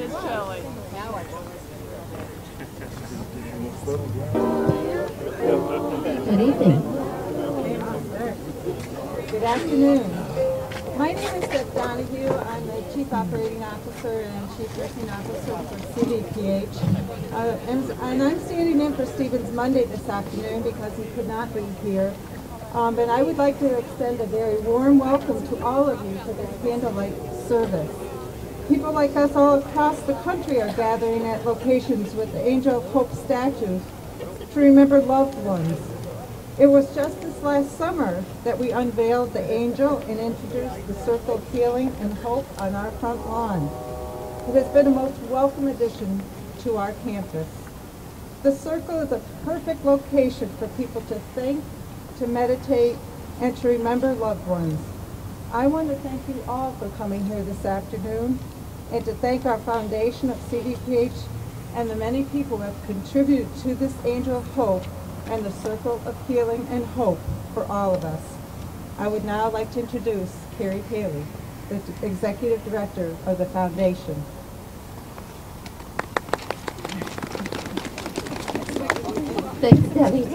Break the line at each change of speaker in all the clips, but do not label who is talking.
is chilly.
Good evening.
Good afternoon. My name is Beth Donahue. I'm the Chief Operating Officer and Chief Nursing Officer for CVPH. And I'm standing in for Stephen's Monday this afternoon because he could not be here. But I would like to extend a very warm welcome to all of you for this candlelight service. People like us all across the country are gathering at locations with the Angel of Hope statues to remember loved ones. It was just this last summer that we unveiled the angel and introduced the Circle of Healing and Hope on our front lawn. It has been a most welcome addition to our campus. The Circle is a perfect location for people to think, to meditate, and to remember loved ones. I want to thank you all for coming here this afternoon and to thank our foundation of CVPH and the many people who have contributed to this Angel of Hope and the Circle of Healing and Hope for all of us. I would now like to introduce Carrie Paley, the Executive Director of the Foundation.
Thanks, Debbie.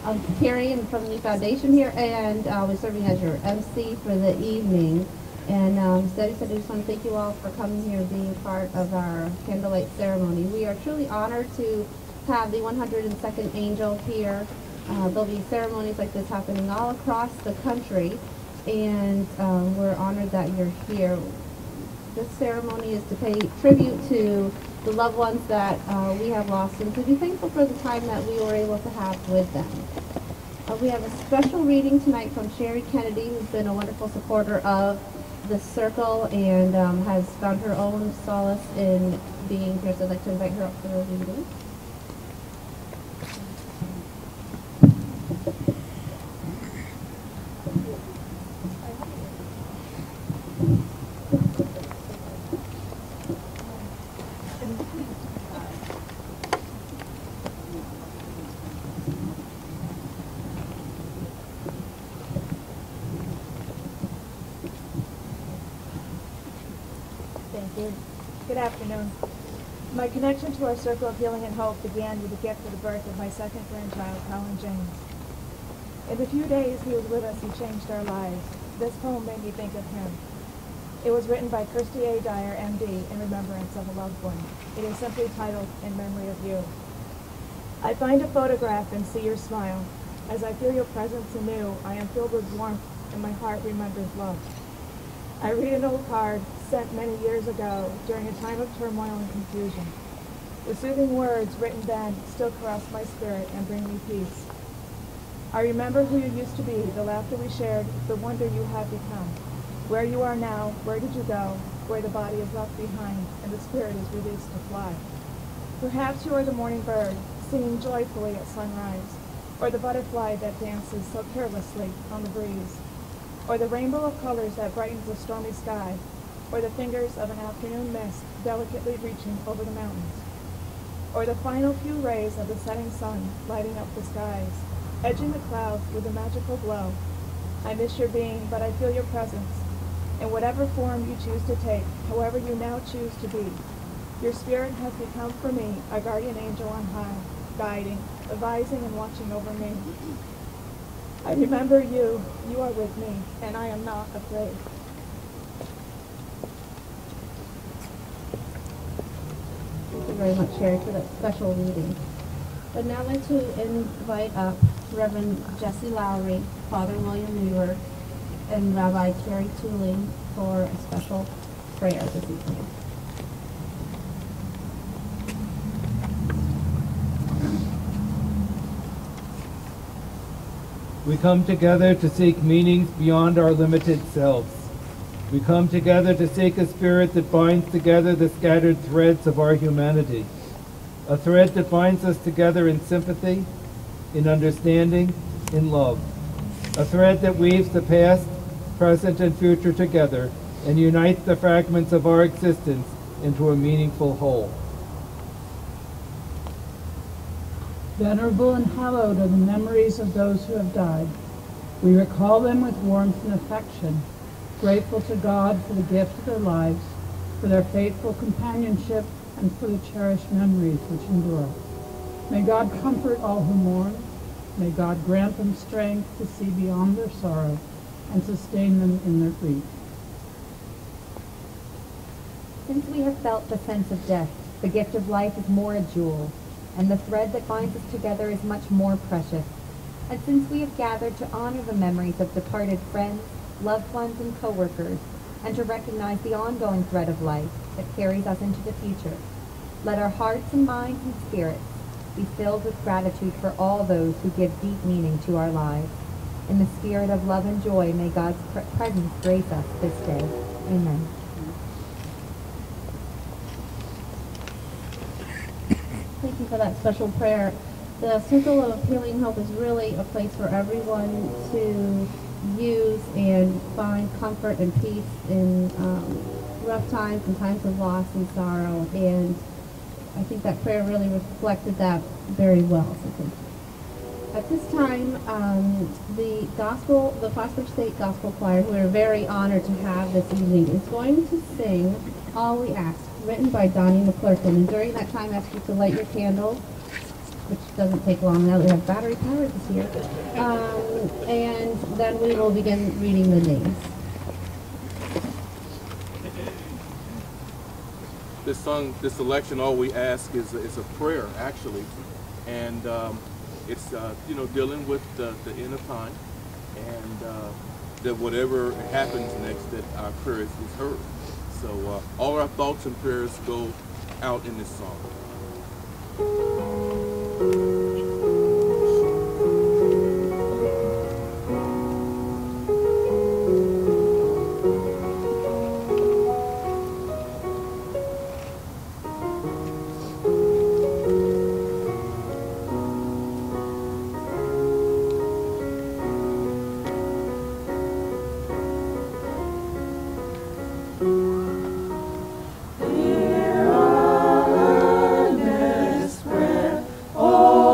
I'm Carrie and from the foundation here, and we're serving as your MC for the evening. And Debbie said, I just want to thank you all for coming here and being part of our candlelight ceremony. We are truly honored to have the 102nd Angel here. There'll be ceremonies like this happening all across the country, and we're honored that you're here. This ceremony is to pay tribute to the loved ones that we have lost and to be thankful for the time that we were able to have with them. We have a special reading tonight from Sherry Kennedy, who's been a wonderful supporter of the Circle and has found her own solace in being here. So I'd like to invite her up for the reading.
Good afternoon. My connection to our Circle of Healing and Hope began with the gift of the birth of my second grandchild, Colin James. In the few days he was with us, he changed our lives. This poem made me think of him. It was written by Kirsty A. Dyer, M.D., in remembrance of a loved one. It is simply titled, In Memory of You. I find a photograph and see your smile. As I feel your presence anew, I am filled with warmth, and my heart remembers love. I read an old card sent many years ago during a time of turmoil and confusion. The soothing words written then still caress my spirit and bring me peace. I remember who you used to be, the laughter we shared, the wonder you have become. Where you are now, where did you go, where the body is left behind and the spirit is released to fly. Perhaps you are the morning bird, singing joyfully at sunrise, or the butterfly that dances so carelessly on the breeze, or the rainbow of colors that brightens a stormy sky, or the fingers of an afternoon mist delicately reaching over the mountains, or the final few rays of the setting sun lighting up the skies, edging the clouds with a magical glow. I miss your being, but I feel your presence. In whatever form you choose to take, however you now choose to be, your spirit has become for me a guardian angel on high, guiding, advising, and watching over me. I remember you are with me, and I am not afraid.
Thank you very much, Sherry, for that special reading. I'd now like to invite up Reverend Jesse Lowry, Father William Muir, and Rabbi Carrie Tooling for a special prayer this evening.
We come together to seek meanings beyond our limited selves. We come together to seek a spirit that binds together the scattered threads of our humanity, a thread that binds us together in sympathy, in understanding, in love, a thread that weaves the past, present, and future together and unites the fragments of our existence into a meaningful whole.
Venerable and hallowed are the memories of those who have died. We recall them with warmth and affection, grateful to God for the gift of their lives, for their faithful companionship, and for the cherished memories which endure. May God comfort all who mourn. May God grant them strength to see beyond their sorrow and sustain them in their grief.
Since we have felt the sense of death, the gift of life is more a jewel, and the thread that binds us together is much more precious. And since we have gathered to honor the memories of departed friends, loved ones, and co-workers, and to recognize the ongoing thread of life that carries us into the future, let our hearts and minds and spirits be filled with gratitude for all those who give deep meaning to our lives. In the spirit of love and joy, may God's presence grace us this day. Amen.
Thank you for that special prayer. The Circle of Healing Hope is really a place for everyone to use and find comfort and peace in rough times and times of loss and sorrow. And I think that prayer really reflected that very well. So thank you. At this time, the Plattsburgh State Gospel Choir, who we're very honored to have this evening, is going to sing All We Ask, written by Donnie McClurkin. And during that time, I ask you to light your candles, which doesn't take long now that we have battery power this year. And then we will begin reading the names.
This song, this selection, All We Ask, is a prayer, actually. And it's, dealing with the end of time. And that whatever happens next, that our prayer is heard. So all our thoughts and prayers go out in this song.
All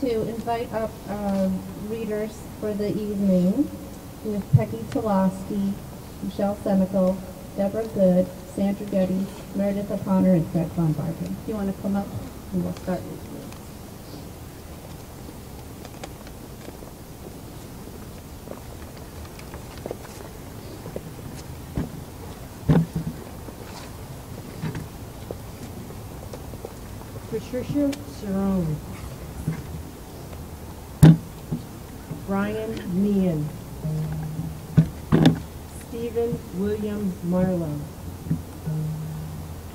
to invite up readers for the evening. We have Peggy Toloski, Michelle Semikel, Deborah Good, Sandra Geddes, Meredith O'Connor, and Fred Von Barton. Do you want to come up and we'll start with you?
Patricia Cerrone, Brian Meehan, Stephen William Marlowe,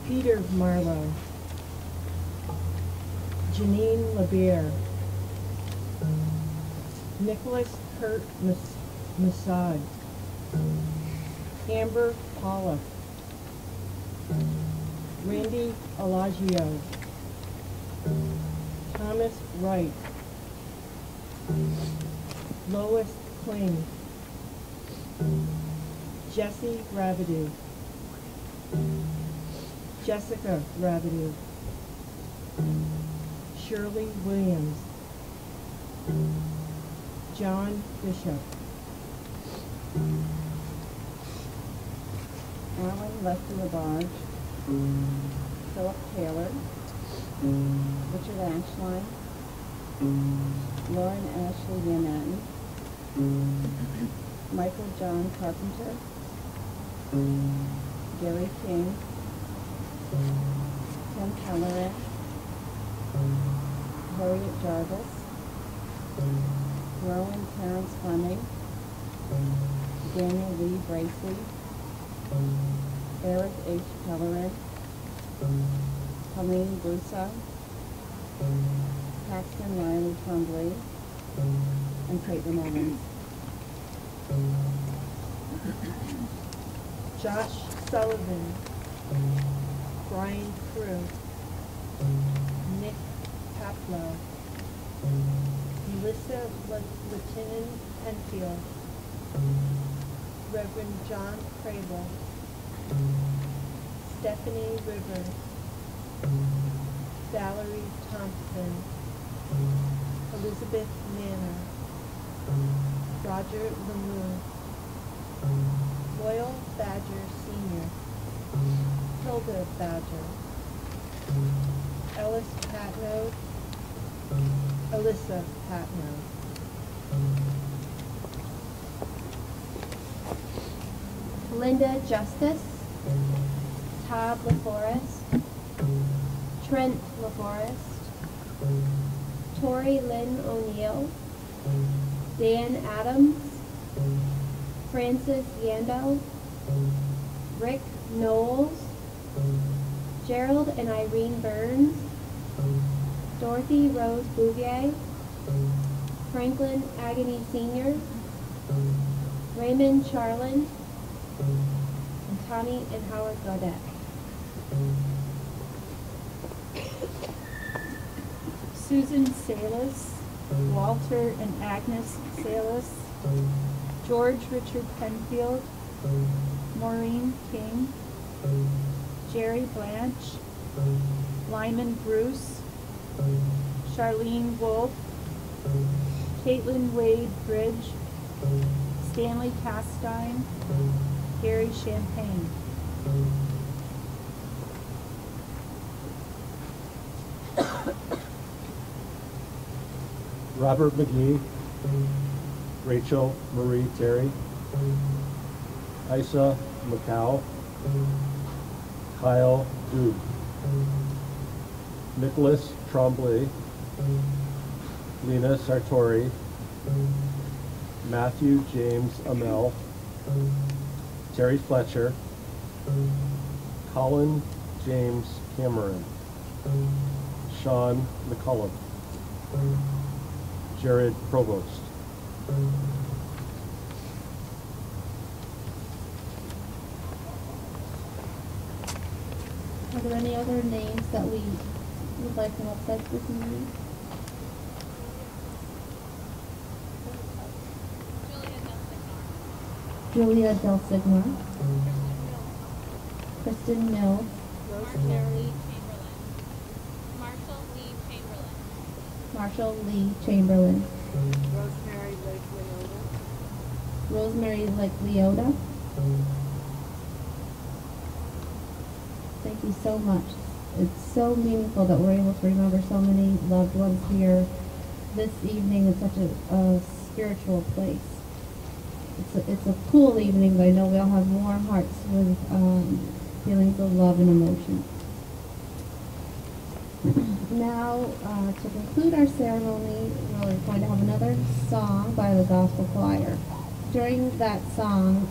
Peter Marlowe, Janine LeBear, Nicholas Kurt Massad, Amber Paula, Randy Alagio, Thomas Wright, Lois Kling, Jesse Rabideau, Jessica Rabideau, Shirley Williams, John Bishop,
Alan Leslie LaBarge, Philip Taylor, Richard Ashline, Lauren Ashley Van Atten, Michael John Carpenter, Gary King, Tim Halloran, Harriet Jarvis, Rowan Terrence Fleming, Daniel Lee Bracey, Eric H. Pellerin, Colleen Broussard, Paxton Riley Tremblay, and Caitlin Evans.
Josh Sullivan, Brian Crew, Nick Paplow, Melissa Lieutenant Penfield, Reverend John Crable, Stephanie Rivers, Valerie Thompson, Elizabeth Manor, Roger Lemoore, Loyal Badger Sr., Hilda Badger, Ellis Patno, Alyssa Patno,
Linda Justice, Todd LaForest, Trent LaForest, Tori Lynn O'Neill, Dan Adams, Francis Yando, Rick Knowles, Gerald and Irene Burns, Dorothy Rose Bouvier, Franklin Agony Sr., Raymond Charlin, and Tommy and Howard Gaudette.
Susan Salas, Walter and Agnes Salas, George Richard Penfield, Maureen King, Jerry Blanche, Lyman Bruce, Charlene Wolf, Caitlin Wade Bridge, Stanley Castine, Gary Champagne.
Robert McGee, Rachel Marie Terry, Isa Macau, Kyle Dube, Nicholas Tremblay, Lena Sartori, Matthew James Amell, Terry Fletcher, Colin James Cameron, Sean McCullum, Jared Provost.
Are there any other names that we would like to have said this evening? Julia Del Sigmar, Kristen Mills,
Rosemary Chamberlain, Marshall D. Chamberlain,
Marshall Lee Chamberlain.
Rosemary Lake Leota.
Rosemary Lake Leota. Thank you so much. It's so meaningful that we're able to remember so many loved ones here this evening in such a spiritual place. It's a cool evening, but I know we all have warm hearts with feelings of love and emotion. Now, to conclude our ceremony, we're going to have another song by the gospel choir. During that song,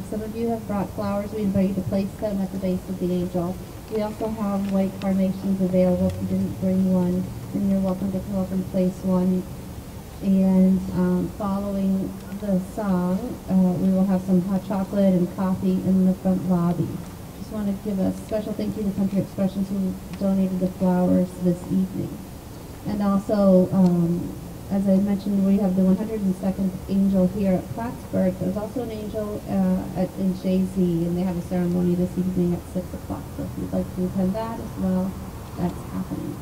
some of you have brought flowers. We invite you to place them at the base of the angel. We also have white carnations available if you didn't bring one, and you're welcome to come up and place one. And following the song, we will have some hot chocolate and coffee in the front lobby. Just want to give a special thank you to Country Expressions who donated the flowers this evening. And also, as I mentioned, we have the 102nd angel here at Plattsburgh. There's also an angel in Jay-Z, and they have a ceremony this evening at 6 o'clock. So if you'd like to attend that as well, that's happening.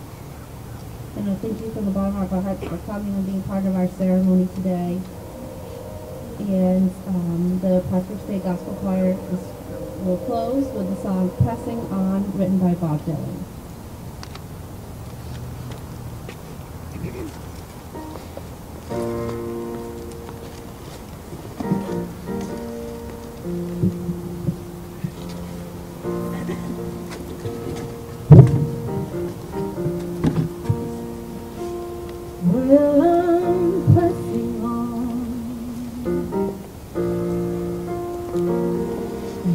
And thank you from the bottom of our hearts for coming and being part of our ceremony today. And the Plattsburgh State Gospel Choir will close with the song Pressing On, written by Bob Dylan.
Well, I'm pressing on.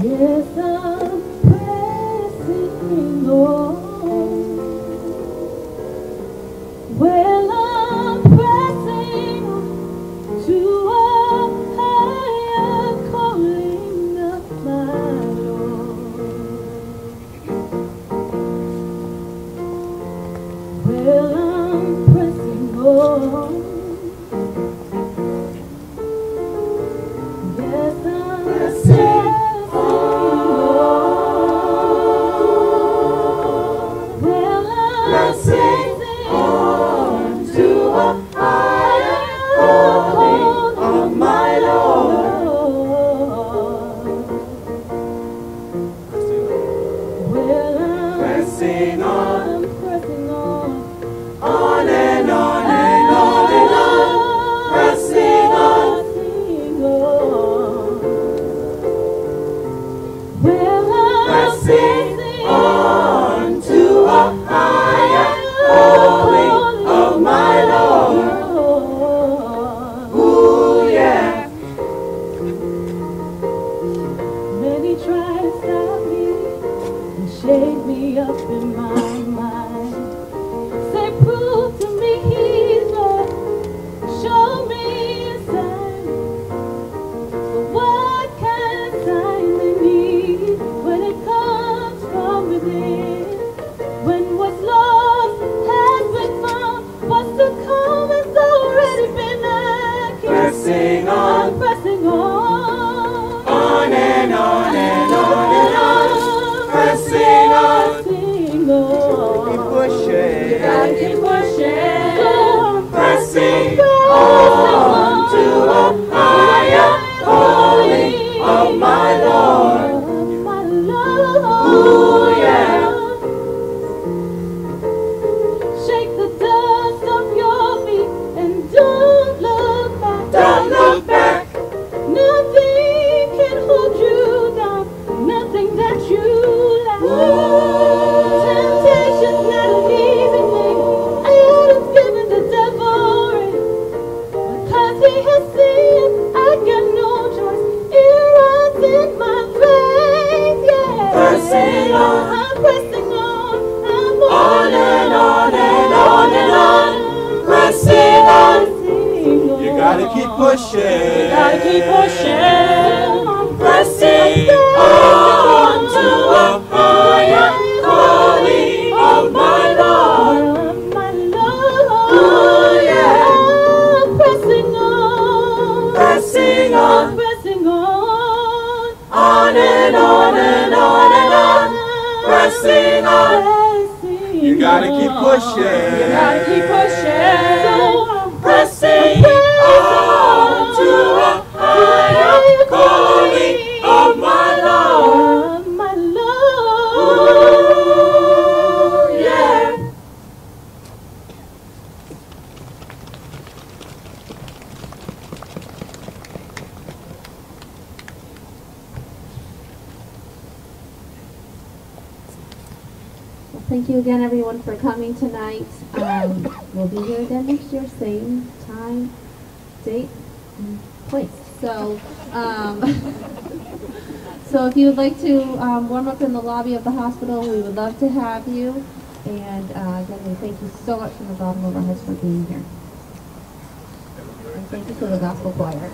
Yes, I'm pressing on. Well, I'm pressing on to a higher calling of my Lord. Well, I'm pressing on. Yes, I'm pressing on. Well, I'm pressing on to a higher calling of my Lord. Well, I'm pressing on. I'm pressing on and on and on and on, pressing on. Well, I'm pressing on to a higher calling of my Lord. Ooh, yeah. Many try to stop me and shake me up in my mind. Say, prove to me he's Lord, show me a sign. But what kind of sign they need when it comes from within? When what's lost has been found, what's to come has already been accurate. Pressing on, pressing on and on and on and on, pressing on. Keep pushing. You gotta keep pushing. Pressing on to a higher calling of my Lord. Ooh, yeah. Shake the dust off your feet and don't look back. Don't look back. Nothing can hold you down. Nothing that you lack. Temptation's not an easy thing. Adam's given the devil rein. Because he has sinned, I got no choice. It runs in my veins, yeah. Pressing on. I'm pressing on. I'm on and on and on and on. Pressing on.
You gotta keep pushing.
You gotta keep pushing.
Pressing on to a higher calling of my Lord.
Ooh, yeah. Pressing on.
Pressing on.
Pressing
On and on and on and on. Pressing on. You gotta keep pushing.
You gotta keep pushing.
Well, thank you again, everyone, for coming tonight. We'll be here again next year, same time, date, and place. So, so if you would like to warm up in the lobby of the hospital, we would love to have you. And again, we thank you so much from the bottom of our hearts for being here. And thank you to the gospel choir.